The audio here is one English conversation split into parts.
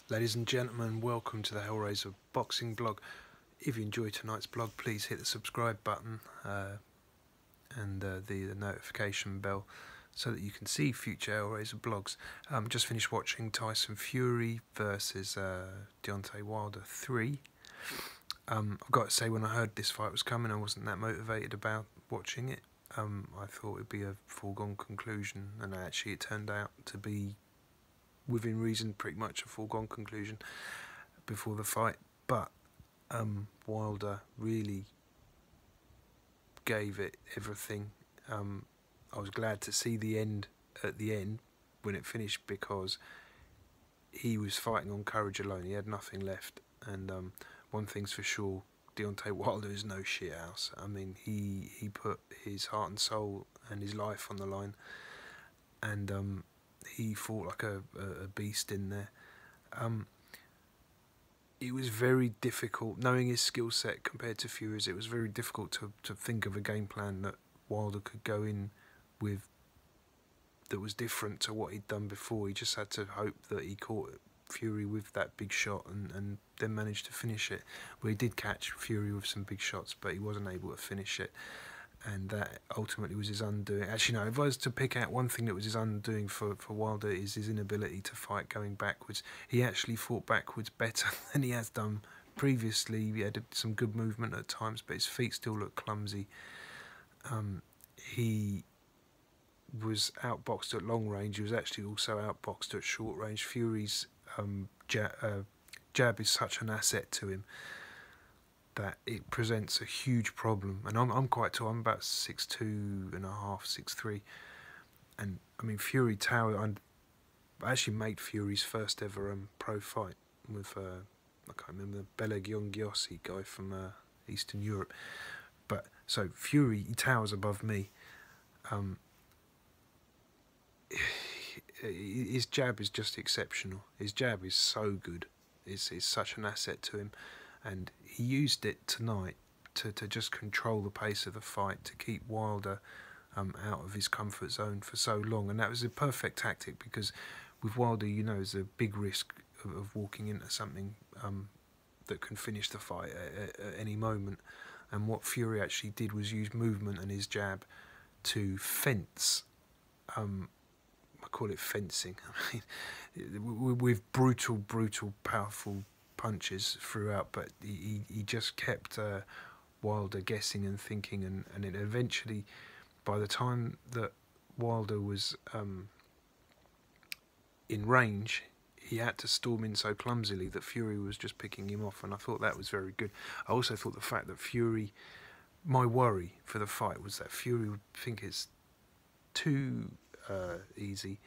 Ladies and gentlemen, welcome to the Hellraiser boxing blog. If you enjoyed tonight's blog, please hit the subscribe button and the notification bell so that you can see future Hellraiser blogs. Just finished watching Tyson Fury versus Deontay Wilder 3. I've got to say, when I heard this fight was coming, I wasn't that motivated about watching it. I thought it would be a foregone conclusion, and actually it turned out to be, within reason, pretty much a foregone conclusion before the fight. But Wilder really gave it everything. I was glad to see the end at the end when it finished, because he was fighting on courage alone. He had nothing left, and one thing's for sure, Deontay Wilder is no shithouse. I mean, he put his heart and soul and his life on the line, and he fought like a beast in there. It was very difficult, knowing his skill set compared to Fury's, it was very difficult to think of a game plan that Wilder could go in with that was different to what he'd done before. He just had to hope that he caught Fury with that big shot and then managed to finish it. Well, he did catch Fury with some big shots, but he wasn't able to finish it, and that ultimately was his undoing. Actually, no, if I was to pick out one thing that was his undoing for Wilder, is his inability to fight going backwards. He actually fought backwards better than he has done previously. He had some good movement at times, but his feet still looked clumsy. He was outboxed at long range. He was actually also outboxed at short range. Fury's jab is such an asset to him that it presents a huge problem. And I'm quite tall. I'm about 6'2.5", 6'3", and I mean, Fury towered. I actually made Fury's first ever pro fight with I can't remember, the Belegiongiosi guy from Eastern Europe. But so Fury, he towers above me. His jab is just exceptional. His jab is so good. It's such an asset to him, and he used it tonight to just control the pace of the fight, to keep Wilder out of his comfort zone for so long. And that was a perfect tactic, because with Wilder, you know, there's a big risk of walking into something that can finish the fight at any moment. And what Fury actually did was use movement and his jab to fence. I call it fencing. I mean, with brutal, powerful punches throughout, but he just kept Wilder guessing and thinking, and it eventually, by the time that Wilder was in range, he had to storm in so clumsily that Fury was just picking him off, and I thought that was very good. I also thought the fact that Fury, my worry for the fight was that Fury would think it's too easy,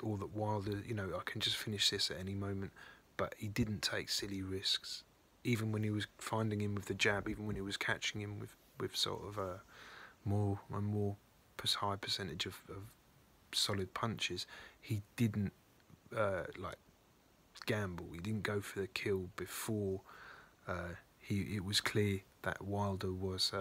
or that Wilder, you know, I can just finish this at any moment. But he didn't take silly risks, even when he was finding him with the jab, even when he was catching him with sort of a more high percentage of solid punches. He didn't like gamble. He didn't go for the kill before it was clear that Wilder was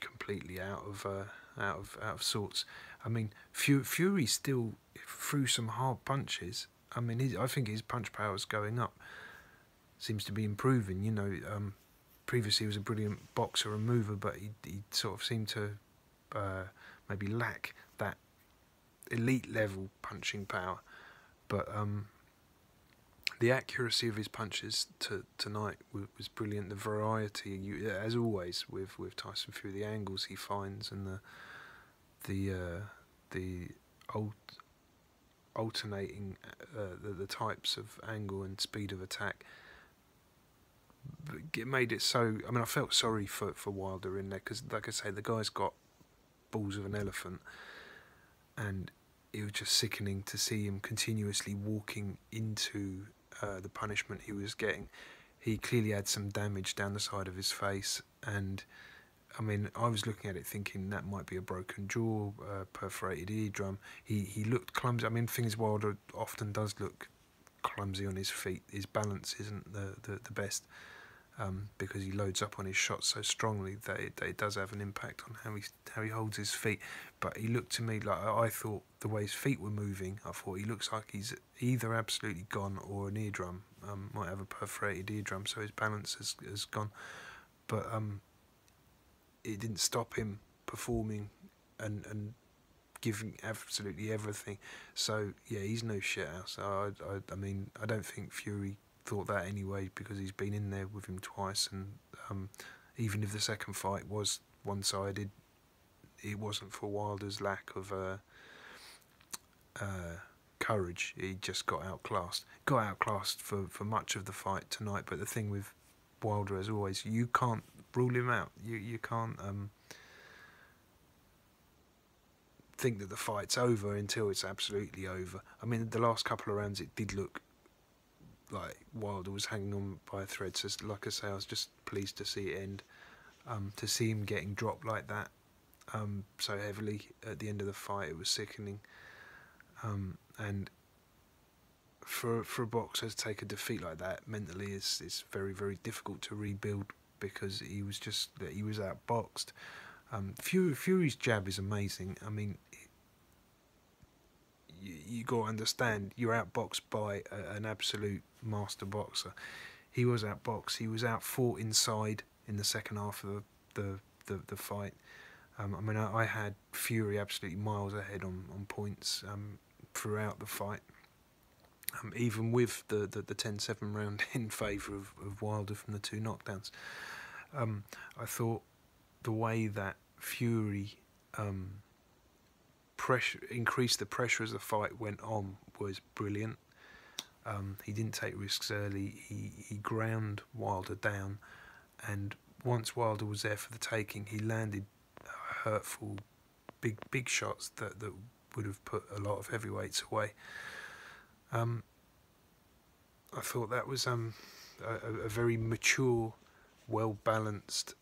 completely out of sorts. I mean, Fury still threw some hard punches. I mean, I think his punch power is going up. Seems to be improving. You know, previously he was a brilliant boxer and mover, but he sort of seemed to maybe lack that elite level punching power. But the accuracy of his punches tonight was brilliant. The variety, as always with Tyson Fury, the angles he finds, and the alternating the types of angle and speed of attack. It made it so. I mean, I felt sorry for Wilder in there, because, like I say, the guy's got balls of an elephant, and it was just sickening to see him continuously walking into the punishment he was getting. He clearly had some damage down the side of his face, and I mean, I was looking at it thinking that might be a broken jaw, perforated eardrum. He looked clumsy. I mean, things Wilder often does look clumsy on his feet. His balance isn't the best. because he loads up on his shots so strongly that it does have an impact on how he holds his feet. But he looked to me like, I thought the way his feet were moving, I thought he looks like he's either absolutely gone or an eardrum. Might have a perforated eardrum, so his balance has gone. But it didn't stop him performing and giving absolutely everything. So yeah, he's no shit house. I mean, I don't think Fury thought that anyway, because he's been in there with him twice, and even if the second fight was one-sided, it wasn't for Wilder's lack of courage. He just got outclassed for much of the fight tonight. But the thing with Wilder, as always, you can't rule him out. You can't think that the fight's over until it's absolutely over. I mean, the last couple of rounds it did look like Wilder was hanging on by a thread. So like I say, I was just pleased to see it end. To see him getting dropped like that so heavily at the end of the fight, it was sickening. And for a boxer to take a defeat like that mentally is very, very difficult to rebuild, because he was outboxed. Fury's jab is amazing. I mean, you got to understand, you're outboxed by an absolute master boxer. He was outboxed. He was outfought inside in the second half of the fight. I mean, I had Fury absolutely miles ahead on points throughout the fight. Even with the 10-7 round in favour of Wilder from the 2 knockdowns. I thought the way that Fury increased the pressure as the fight went on was brilliant. He didn't take risks early. He ground Wilder down, and once Wilder was there for the taking, he landed hurtful, big shots that would have put a lot of heavyweights away. I thought that was a very mature, well-balanced,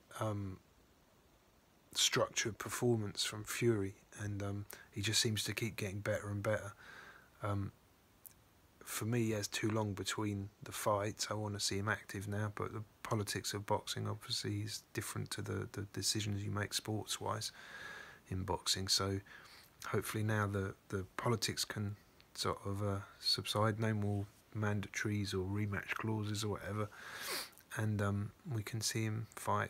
structured performance from Fury, and he just seems to keep getting better and better. For me, he has too long between the fights. I want to see him active now, but the politics of boxing obviously is different to the decisions you make sports-wise in boxing. So hopefully now the politics can sort of subside, no more mandatories or rematch clauses or whatever, and we can see him fight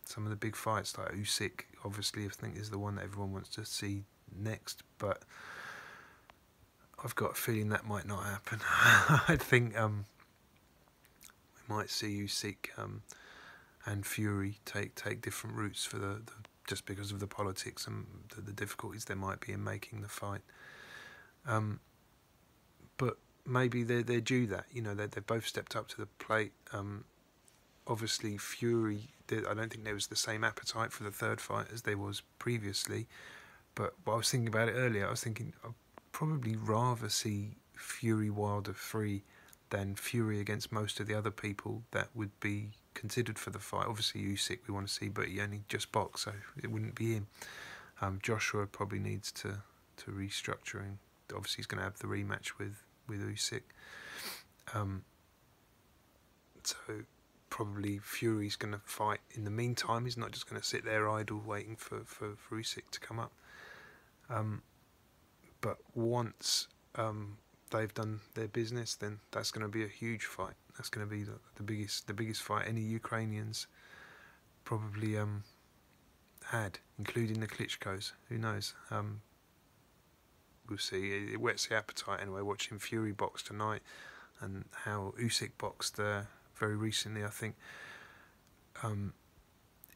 some of the big fights, like Usyk. Obviously, I think is the one that everyone wants to see next, but I've got a feeling that might not happen. I think we might see Usyk and Fury take different routes for the just because of the politics and the difficulties there might be in making the fight. But maybe they're due that. You know, they both stepped up to the plate. Obviously, Fury, I don't think there was the same appetite for the third fight as there was previously. But I was thinking about it earlier. I was thinking I'd probably rather see Fury Wilder 3 than Fury against most of the other people that would be considered for the fight. Obviously, Usyk we want to see, but he only just boxed, so it wouldn't be him. Joshua probably needs to restructure, and obviously he's going to have the rematch with Usyk. So probably Fury's going to fight in the meantime. He's not just going to sit there idle waiting for Usyk to come up. But once they've done their business, then that's going to be a huge fight. That's going to be the biggest fight any Ukrainians probably had, including the Klitschko's. Who knows? We'll see. It whets the appetite anyway, watching Fury box tonight, and how Usyk boxed very recently, I think.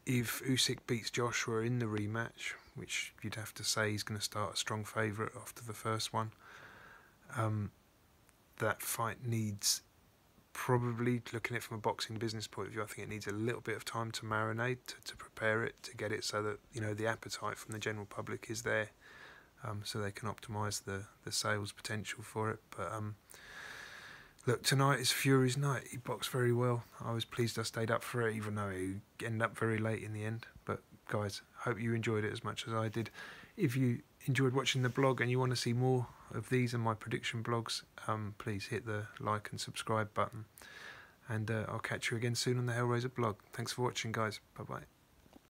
If Usyk beats Joshua in the rematch, which you'd have to say he's going to start a strong favourite after the first one, that fight needs, probably looking at it from a boxing business point of view, I think it needs a little bit of time to marinate, to prepare it, to get it so that, you know, the appetite from the general public is there, so they can optimise the sales potential for it. But look, tonight is Fury's night. He boxed very well. I was pleased I stayed up for it, even though he ended up very late in the end. But guys, hope you enjoyed it as much as I did. If you enjoyed watching the blog and you want to see more of these and my prediction blogs, please hit the like and subscribe button. and I'll catch you again soon on the Hellraiser blog. Thanks for watching, guys. Bye bye.